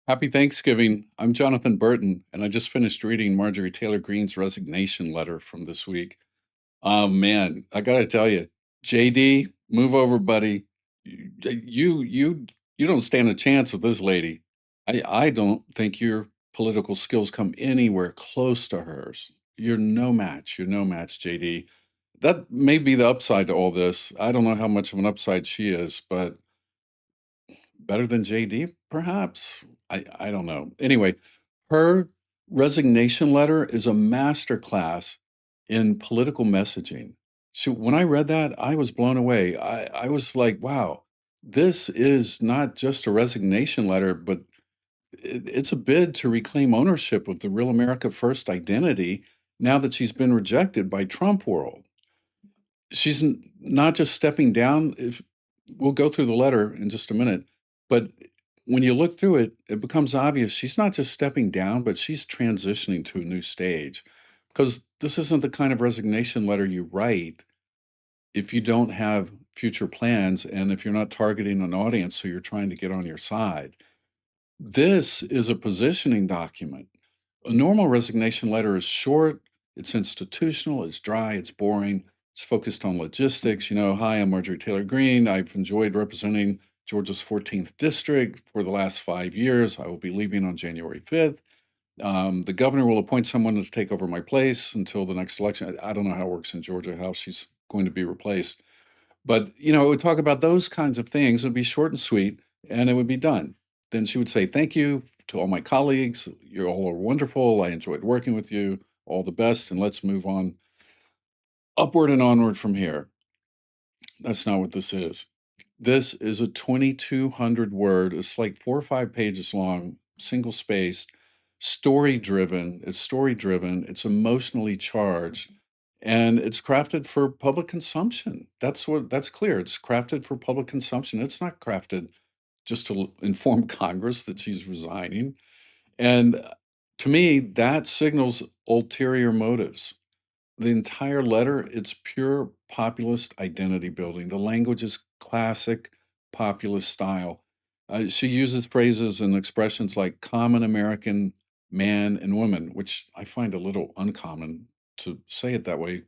Happy Thanksgiving. I'm Jonathan Burton, and I just finished reading Marjorie Taylor Greene's resignation letter from this week. Oh man, I gotta tell you, JD, move over, buddy. You don't stand a chance with this lady. I don't think your political skills come anywhere close to hers. You're no match. You're no match, JD. That may be the upside to all this. I don't know how much of an upside she is, but better than JD, perhaps? I don't know. Anyway, her resignation letter is a masterclass in political messaging. So when I read that, I was blown away. I was like, wow, this is not just a resignation letter, but it's a bid to reclaim ownership of the real America First identity now that she's been rejected by Trump world. She's not just stepping down. If we'll go through the letter in just a minute, but when you look through it, it becomes obvious she's not just stepping down, but she's transitioning to a new stage. Because this isn't the kind of resignation letter you write if you don't have future plans and if you're not targeting an audience who you're trying to get on your side. This is a positioning document. A normal resignation letter is short, it's institutional, it's dry, it's boring, it's focused on logistics. Hi, I'm Marjorie Taylor Greene. I've enjoyed representing Georgia's 14th district for the last 5 years. I will be leaving on January 5th. The governor will appoint someone to take over my place until the next election. I don't know how it works in Georgia, how she's going to be replaced. But, it would talk about those kinds of things. It would be short and sweet, and it would be done. Then she would say, thank you to all my colleagues. You all are wonderful. I enjoyed working with you. All the best, and let's move on upward and onward from here. That's not what this is. This is a 2,200 word, it's like 4 or 5 pages long, single spaced, story driven. It's story driven, it's emotionally charged, and it's crafted for public consumption. That's clear. It's crafted for public consumption. It's not crafted just to inform Congress that she's resigning. And to me, that signals ulterior motives. The entire letter, it's pure populist identity building. The language is classic populist style. She uses phrases and expressions like common American man and woman, which I find a little uncommon to say it that way.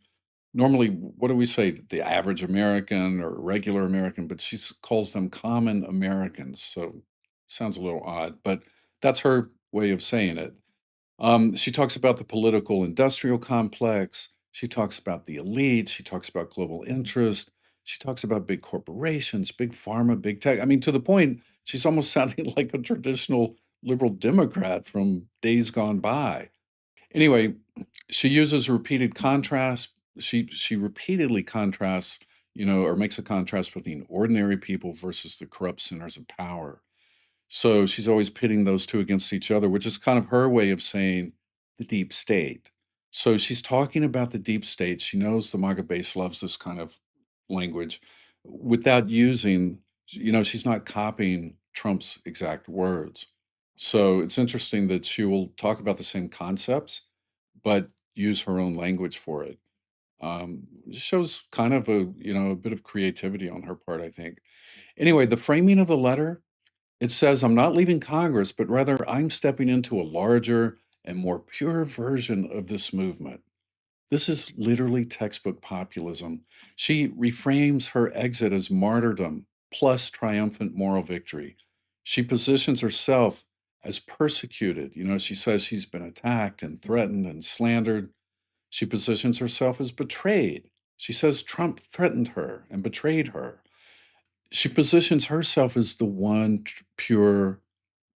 Normally, what do we say? The average American or regular American, but she calls them common Americans. So sounds a little odd, but that's her way of saying it. She talks about the political industrial complex. She talks about the elite. She talks about global interest. She talks about big corporations, big pharma, big tech. I mean, to the point, she's almost sounding like a traditional liberal Democrat from days gone by. Anyway, she uses repeated contrast. She repeatedly contrasts, or makes a contrast between ordinary people versus the corrupt centers of power. So she's always pitting those two against each other, which is kind of her way of saying the deep state. So she's talking about the deep state. She knows the MAGA base loves this kind of language without using, she's not copying Trump's exact words. So it's interesting that she will talk about the same concepts, but use her own language for it. It shows kind of a bit of creativity on her part, I think. Anyway, the framing of the letter, it says, I'm not leaving Congress, but rather I'm stepping into a larger and more pure version of this movement. This is literally textbook populism. She reframes her exit as martyrdom plus triumphant moral victory. She positions herself as persecuted. She says she's been attacked and threatened and slandered. She positions herself as betrayed. She says Trump threatened her and betrayed her. She positions herself as the one pure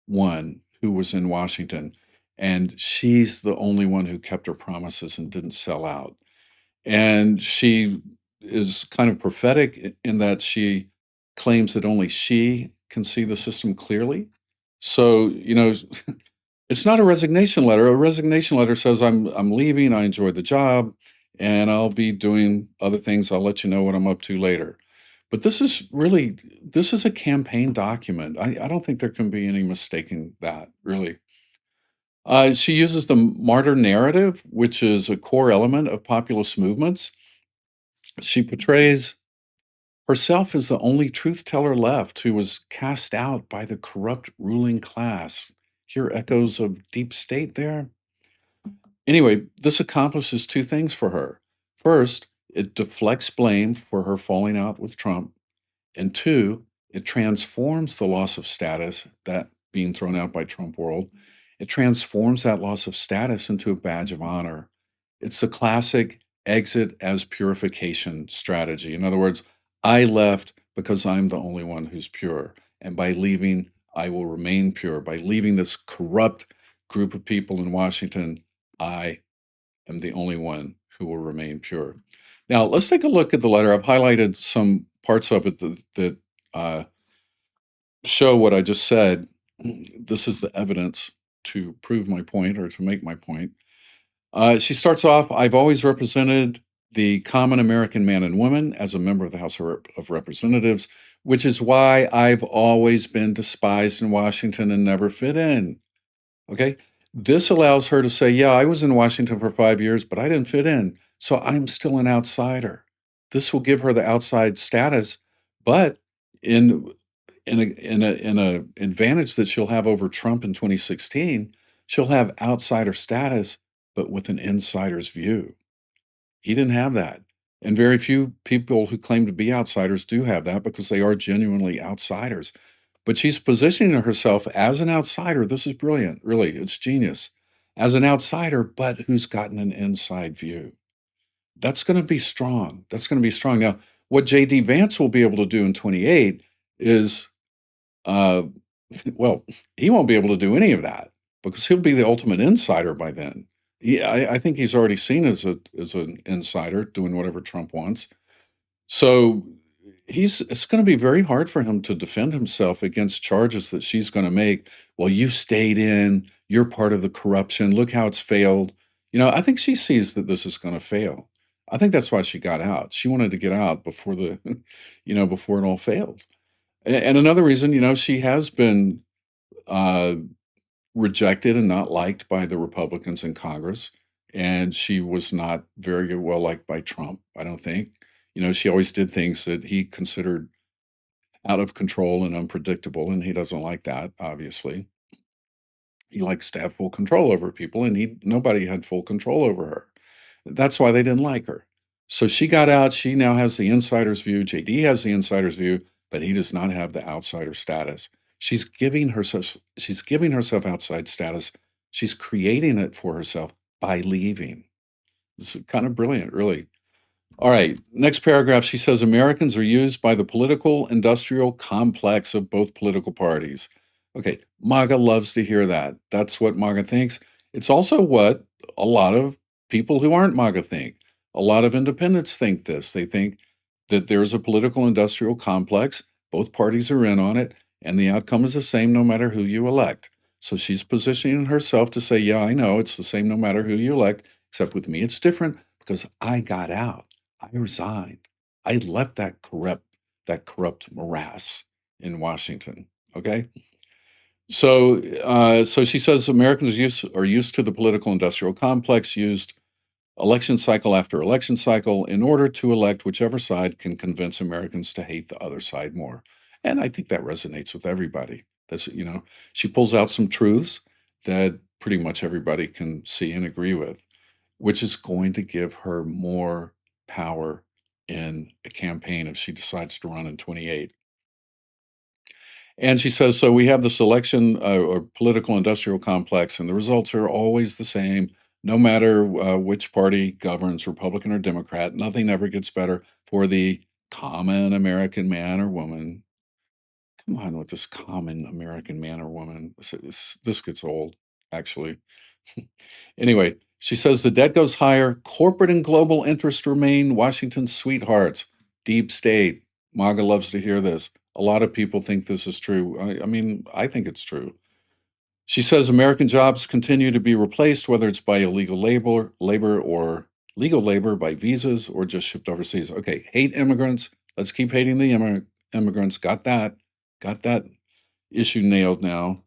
one who was in Washington, and she's the only one who kept her promises and didn't sell out. And she is kind of prophetic in that she claims that only she can see the system clearly. So, it's not a resignation letter. A resignation letter says I'm leaving, I enjoyed the job, and I'll be doing other things. I'll let you know what I'm up to later. But this is a campaign document. I don't think there can be any mistaking that, really. She uses the martyr narrative, which is a core element of populist movements. She portrays herself as the only truth teller left who was cast out by the corrupt ruling class. Hear echoes of deep state there? Anyway, this accomplishes two things for her. First, it deflects blame for her falling out with Trump. And two, it transforms the loss of status, that being thrown out by Trump world, it transforms that loss of status into a badge of honor. It's the classic exit as purification strategy. In other words, I left because I'm the only one who's pure. And by leaving, I will remain pure. By leaving this corrupt group of people in Washington, I am the only one who will remain pure. Now, let's take a look at the letter. I've highlighted some parts of it that uh, show what I just said. This is the evidence to prove my point or to make my point. She starts off, I've always represented the common American man and woman as a member of the House of Representatives, which is why I've always been despised in Washington and never fit in. Okay. This allows her to say, yeah, I was in Washington for 5 years, but I didn't fit in. So I'm still an outsider. This will give her the outside status, but in in a advantage that she'll have over Trump in 2016, she'll have outsider status, but with an insider's view. He didn't have that. And very few people who claim to be outsiders do have that because they are genuinely outsiders. But she's positioning herself as an outsider. This is brilliant, really. It's genius. As an outsider, but who's gotten an inside view. That's going to be strong. That's going to be strong. Now, what J.D. Vance will be able to do in 28 is, uh, well, he won't be able to do any of that because he'll be the ultimate insider by then. I think he's already seen as an insider doing whatever Trump wants. So it's going to be very hard for him to defend himself against charges that she's going to make. Well, you stayed in, you're part of the corruption. Look how it's failed. I think she sees that this is going to fail. I think that's why she got out. She wanted to get out before before it all failed. And another reason, she has been uh, rejected and not liked by the Republicans in Congress. And she was not very well liked by Trump, I don't think. She always did things that he considered out of control and unpredictable, and he doesn't like that, obviously. He likes to have full control over people, and nobody had full control over her. That's why they didn't like her. So she got out. She now has the insider's view. JD has the insider's view, but he does not have the outsider status. She's giving herself outside status. She's creating it for herself by leaving. This is kind of brilliant, really. All right, next paragraph, she says Americans are used by the political industrial complex of both political parties. Okay, MAGA loves to hear that. That's what MAGA thinks. It's also what a lot of people who aren't MAGA think. A lot of independents think this. They think that there's a political industrial complex, both parties are in on it, and the outcome is the same no matter who you elect. So she's positioning herself to say, yeah, I know it's the same no matter who you elect, except with me it's different because I got out. I resigned. I left that corrupt morass in Washington. Okay. So she says Americans are used to the political industrial complex, used election cycle after election cycle in order to elect whichever side can convince Americans to hate the other side more. And I think that resonates with everybody. She pulls out some truths that pretty much everybody can see and agree with, which is going to give her more power in a campaign if she decides to run in 28. And she says, so we have this election or political industrial complex, and the results are always the same, no matter which party governs, Republican or Democrat. Nothing ever gets better for the common American man or woman. Come on with this common American man or woman. This gets old, actually. Anyway, she says the debt goes higher. Corporate and global interests remain Washington's sweethearts. Deep state. MAGA loves to hear this. A lot of people think this is true. I mean, I think it's true. She says American jobs continue to be replaced, whether it's by illegal labor or legal labor by visas or just shipped overseas. Okay, hate immigrants. Let's keep hating the immigrants. Got that. Got that issue nailed now.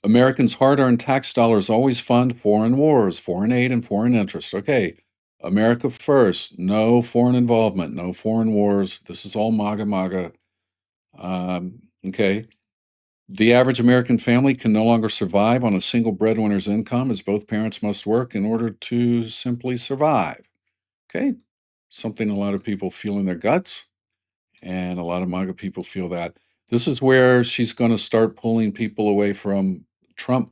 Americans' hard-earned tax dollars always fund foreign wars, foreign aid, and foreign interests. Okay, America first. No foreign involvement, no foreign wars. This is all MAGA, MAGA. Okay. The average American family can no longer survive on a single breadwinner's income as both parents must work in order to simply survive. Okay. Something a lot of people feel in their guts, and a lot of MAGA people feel that. This is where she's going to start pulling people away from Trump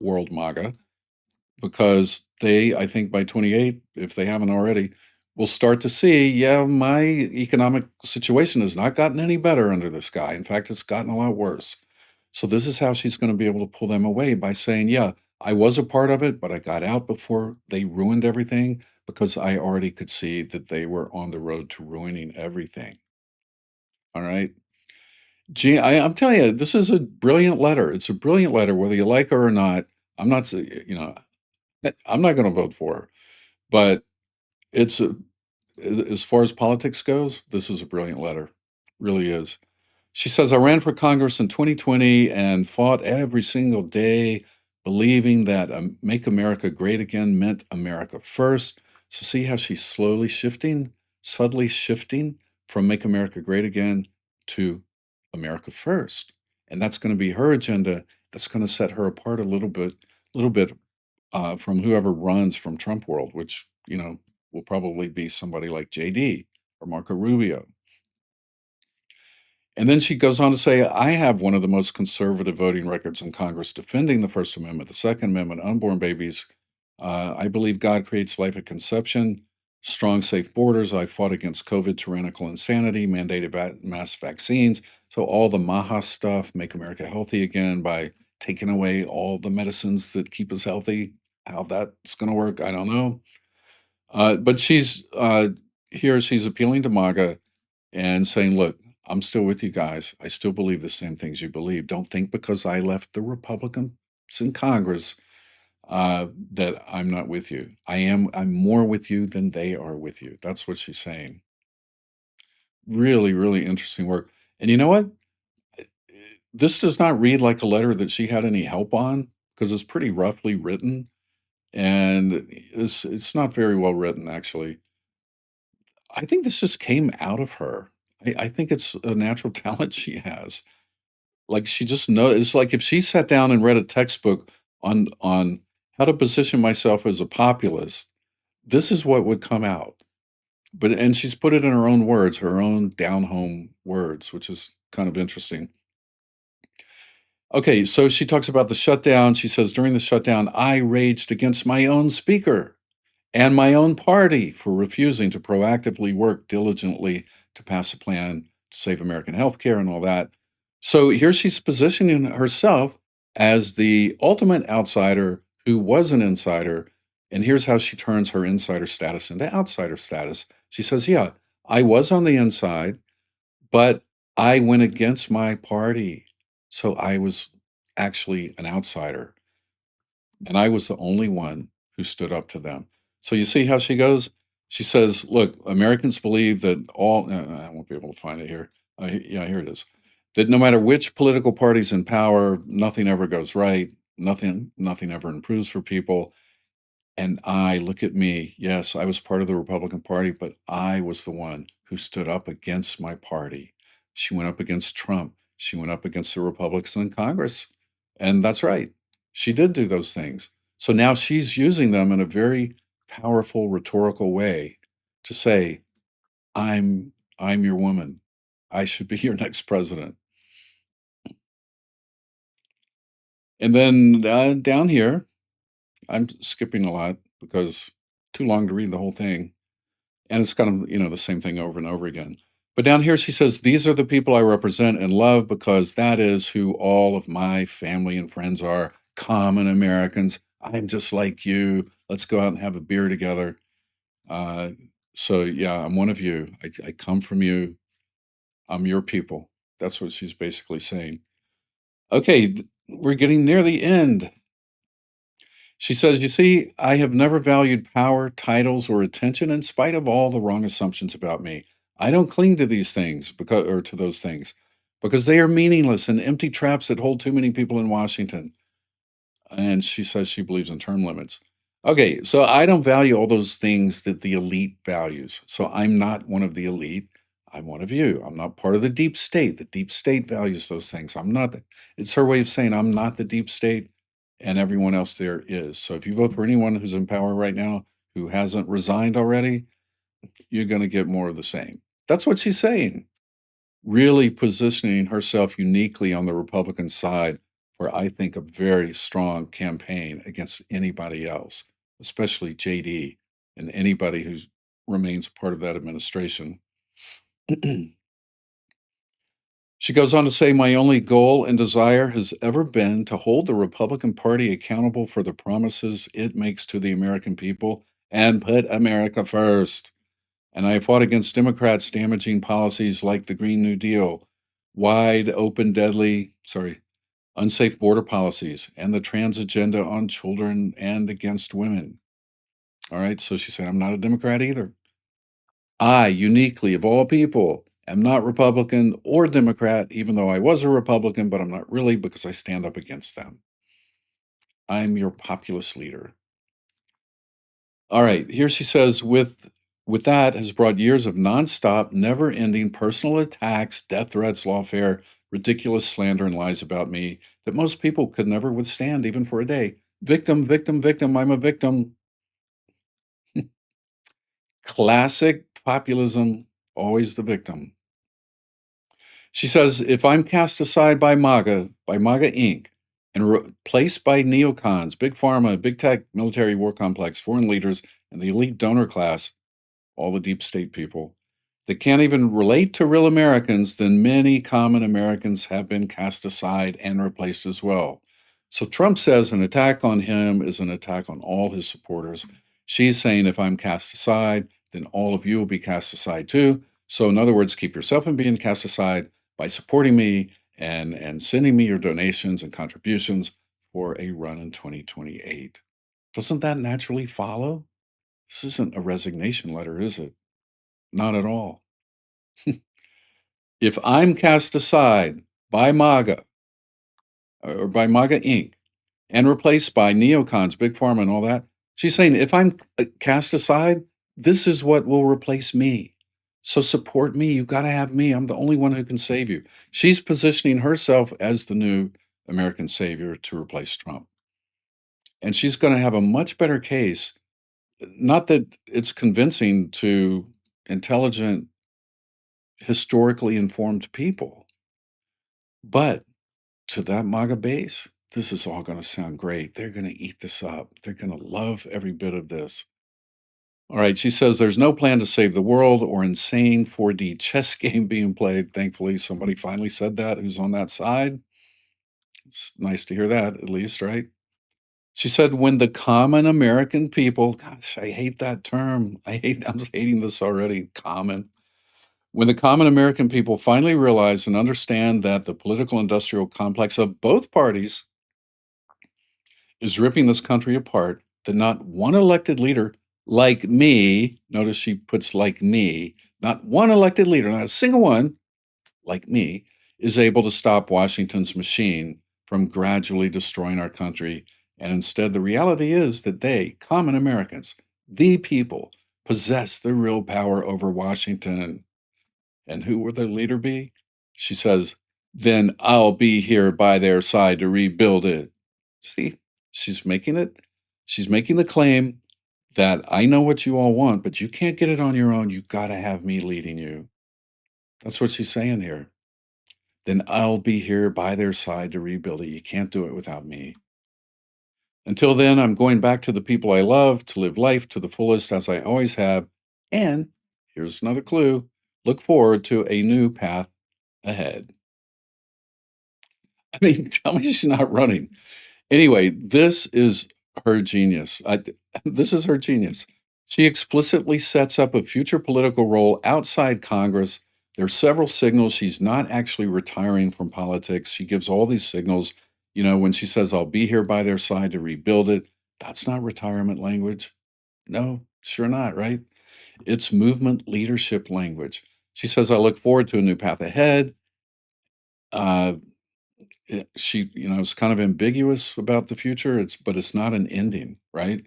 world MAGA, because they, I think by 28, if they haven't already, will start to see, yeah, my economic situation has not gotten any better under this guy. In fact, it's gotten a lot worse. So this is how she's going to be able to pull them away, by saying, yeah, I was a part of it, but I got out before they ruined everything, because I already could see that they were on the road to ruining everything. All right. Gee, I'm telling you, this is a brilliant letter. It's a brilliant letter, whether you like her or not. I'm not, I'm not going to vote for her, but it's a, as far as politics goes, this is a brilliant letter. Really is. She says, I ran for Congress in 2020 and fought every single day, believing that Make America Great Again meant America first. So, see how she's slowly shifting, subtly shifting from Make America Great Again to America first. And that's going to be her agenda. That's going to set her apart a little bit from whoever runs from Trump world, which, will probably be somebody like JD or Marco Rubio. And then she goes on to say, I have one of the most conservative voting records in Congress defending the First Amendment, the Second Amendment, unborn babies. I believe God creates life at conception, strong, safe borders. I fought against COVID, tyrannical insanity, mandated mass vaccines. So, all the MAHA stuff, make America healthy again by taking away all the medicines that keep us healthy. How that's going to work, I don't know. But she's appealing to MAGA and saying, look, I'm still with you guys. I still believe the same things you believe. Don't think because I left the Republicans in Congress that I'm not with you. I'm more with you than they are with you. That's what she's saying. Really, really interesting work. And you know what? This does not read like a letter that she had any help on, because it's pretty roughly written, and it's not very well written, actually. I think this just came out of her. I think it's a natural talent she has. Like, she just knows. It's like if she sat down and read a textbook on how to position myself as a populist, this is what would come out. And she's put it in her own words, her own down home words, which is kind of interesting. Okay, so she talks about the shutdown. She says, during the shutdown, I raged against my own speaker and my own party for refusing to proactively work diligently to pass a plan to save American healthcare and all that. So here she's positioning herself as the ultimate outsider who was an insider. And here's how she turns her insider status into outsider status. She says, yeah, I was on the inside, but I went against my party. So I was actually an outsider. And I was the only one who stood up to them. So you see how she goes? She says, look, Americans believe that I won't be able to find it here. Yeah, here it is. That no matter which political party's in power, nothing ever goes right. Nothing ever improves for people. And look at me. Yes, I was part of the Republican Party, but I was the one who stood up against my party. She went up against Trump. She went up against the Republicans in Congress. And that's right. She did do those things. So now she's using them in a very powerful rhetorical way to say, I'm your woman. I should be your next president. And then down here, I'm skipping a lot because too long to read the whole thing. And it's kind of, the same thing over and over again. But down here, she says, these are the people I represent and love because that is who all of my family and friends are, common Americans. I'm just like you. Let's go out and have a beer together. Uh, so, yeah, I'm one of you. I come from you. I'm your people. That's what she's basically saying. Okay, we're getting near the end. She says, you see, I have never valued power, titles, or attention in spite of all the wrong assumptions about me. I don't cling to these things to those things because they are meaningless and empty traps that hold too many people in Washington. And she says she believes in term limits. Okay, so I don't value all those things that the elite values. So I'm not one of the elite. I'm one of you. I'm not part of the deep state. The deep state values those things. I'm not. It's her way of saying I'm not the deep state, and everyone else there is. So if you vote for anyone who's in power right now who hasn't resigned already, you're going to get more of the same. That's what she's saying. Really positioning herself uniquely on the Republican side for, I think, a very strong campaign against anybody else, especially JD and anybody who remains part of that administration. She goes on to say, my only goal and desire has ever been to hold the Republican Party accountable for the promises it makes to the American people and put America first. And I fought against Democrats' damaging policies like the Green New Deal, wide open, unsafe border policies, and the trans agenda on children and against women. All right, so she said, I'm not a Democrat either. I, uniquely, of all people, am not Republican or Democrat, even though I was a Republican, but I'm not really because I stand up against them. I'm your populist leader. All right, here she says, with that has brought years of nonstop, never-ending personal attacks, death threats, lawfare, ridiculous slander, and lies about me that most people could never withstand, even for a day. Victim, victim, victim, I'm a victim. Classic populism, always the victim. She says, if I'm cast aside by MAGA Inc., and replaced by neocons, big pharma, big tech, military war complex, foreign leaders, and the elite donor class, all the deep state people, that can't even relate to real Americans, then many common Americans have been cast aside and replaced as well. So Trump says an attack on him is an attack on all his supporters. She's saying if I'm cast aside, then all of you will be cast aside too. So in other words, keep yourself from being cast aside by supporting me and sending me your donations and contributions for a run in 2028. Doesn't that naturally follow? This isn't a resignation letter, is it? Not at all. If I'm cast aside by MAGA or by MAGA Inc. and replaced by neocons, big pharma, and all that, she's saying if I'm cast aside, this is what will replace me. So support me. You got to have me. I'm the only one who can save you. She's positioning herself as the new American savior to replace Trump. And she's going to have a much better case. Not that it's convincing to intelligent, historically informed people, but to that MAGA base, this is all going to sound great. They're going to eat this up. They're going to love every bit of this. All right, she says there's no plan to save the world or insane 4D chess game being played. Thankfully, somebody finally said that who's on that side. It's nice to hear that, at least, right? She said, when the common American people, gosh, I hate that term. I'm hating this already, common. When the common American people finally realize and understand that the political industrial complex of both parties is ripping this country apart, that not one elected leader like me, notice she puts like me, not one elected leader, not a single one like me, is able to stop Washington's machine from gradually destroying our country. And instead, the reality is that they, common Americans, the people, possess the real power over Washington. And who will their leader be? She says, then I'll be here by their side to rebuild it. See, she's making it. She's making the claim that I know what you all want, but you can't get it on your own. You got to have me leading you. That's what she's saying here. Then I'll be here by their side to rebuild it. You can't do it without me. Until then, I'm going back to the people I love to live life to the fullest as I always have. And here's another clue, look forward to a new path ahead. I mean, tell me she's not running. Anyway, this is her genius. This is her genius. She explicitly sets up a future political role outside Congress. There are several signals she's not actually retiring from politics. She gives all these signals. You know, when she says, I'll be here by their side to rebuild it, that's not retirement language. No, sure not, right? It's movement leadership language. She says, I look forward to a new path ahead. Uh, she, is kind of ambiguous about the future. But it's not an ending, right?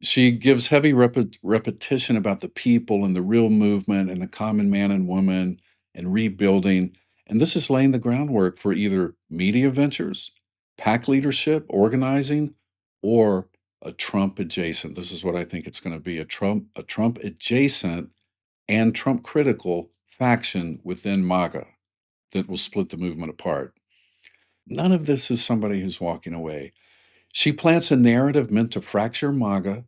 She gives heavy repetition about the people and the real movement and the common man and woman and rebuilding. And this is laying the groundwork for either media ventures, pack leadership, organizing, or a Trump adjacent. This is what I think it's going to be, a Trump adjacent and Trump critical faction within MAGA that will split the movement apart. None of this is somebody who's walking away. She plants a narrative meant to fracture MAGA,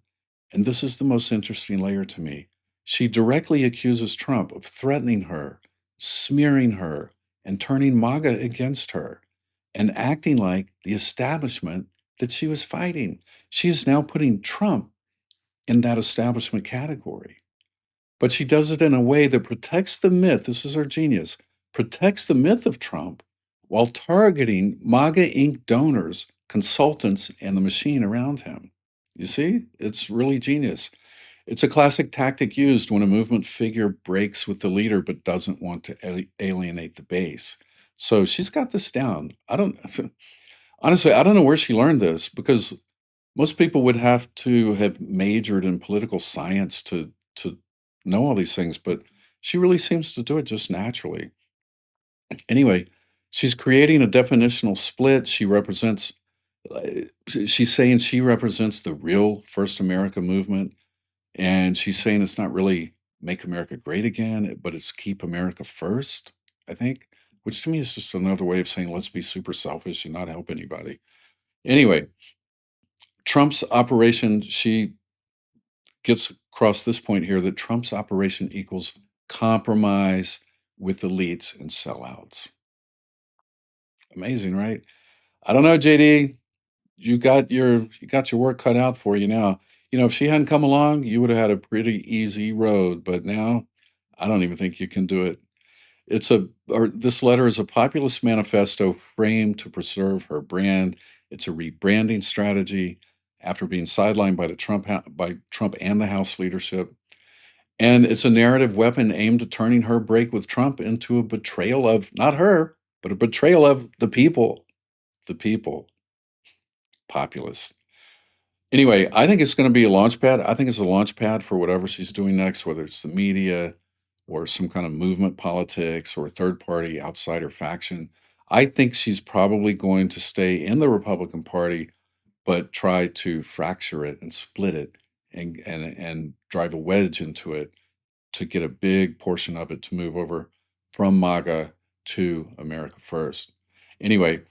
and this is the most interesting layer to me. She directly accuses Trump of threatening her, smearing her, and turning MAGA against her, and acting like the establishment that she was fighting. She is now putting Trump in that establishment category. But she does it in a way that protects the myth. This is her genius, protects the myth of Trump while targeting MAGA Inc. donors, consultants, and the machine around him. You see, it's really genius. It's a classic tactic used when a movement figure breaks with the leader but doesn't want to alienate the base. So she's got this down. I don't, honestly, I don't know where she learned this because most people would have to have majored in political science to know all these things, but she really seems to do it just naturally. Anyway, she's creating a definitional split. Uh, she's saying she represents the real First America movement, and she's saying it's not really make America great again, but it's keep America first, I think, which to me is just another way of saying let's be super selfish and not help anybody. Anyway, Trump's operation, she gets across this point here that Trump's operation equals compromise with elites and sellouts. Amazing, right? I don't know, JD. You got your work cut out for you now. If she hadn't come along, you would have had a pretty easy road. But now, I don't even think you can do it. This letter is a populist manifesto framed to preserve her brand. It's a rebranding strategy after being sidelined by by Trump and the House leadership. And it's a narrative weapon aimed at turning her break with Trump into a betrayal of not her, but a betrayal of the people, populists. Anyway, I think it's going to be a launch pad. I think it's a launch pad for whatever she's doing next, whether it's the media or some kind of movement politics or a third party outsider faction. I think she's probably going to stay in the Republican Party, but try to fracture it and split it and drive a wedge into it to get a big portion of it to move over from MAGA to America First. Anyway,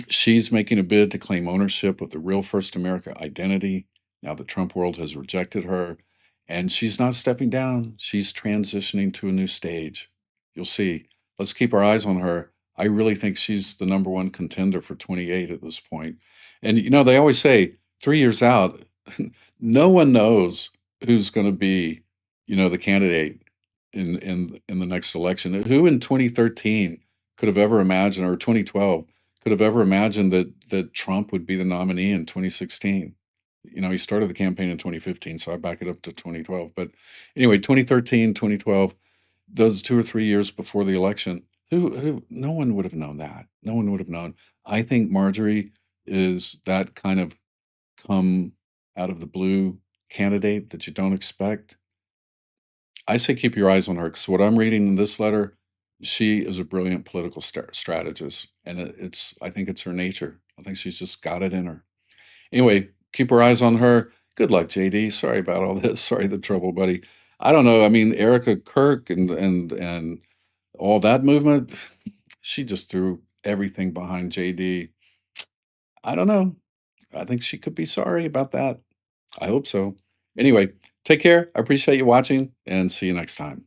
she's making a bid to claim ownership of the real First America identity now the Trump world has rejected her. And she's not stepping down, she's transitioning to a new stage. You'll see. Let's keep our eyes on her. I really think she's the number one contender for 28 at this point. And they always say 3 years out, no one knows who's going to be, the candidate in the next election. Who in 2013 could have ever imagined, or 2012 could have ever imagined that Trump would be the nominee in 2016? He started the campaign in 2015, so I back it up to 2012. But anyway, 2013, 2012, those 2 or 3 years before the election, who no one would have known that. No one would have known. I think Marjorie is that kind of come out of the blue candidate that you don't expect. I say keep your eyes on her because what I'm reading in this letter, she is a brilliant political strategist, and I think it's her nature. I think she's just got it in her. Anyway, keep our eyes on her. Good luck, JD. Sorry about all this. Sorry the trouble, buddy. I don't know. I mean, Erica Kirk and all that movement, she just threw everything behind JD. I don't know. I think she could be sorry about that. I hope so. Anyway, take care. I appreciate you watching and see you next time.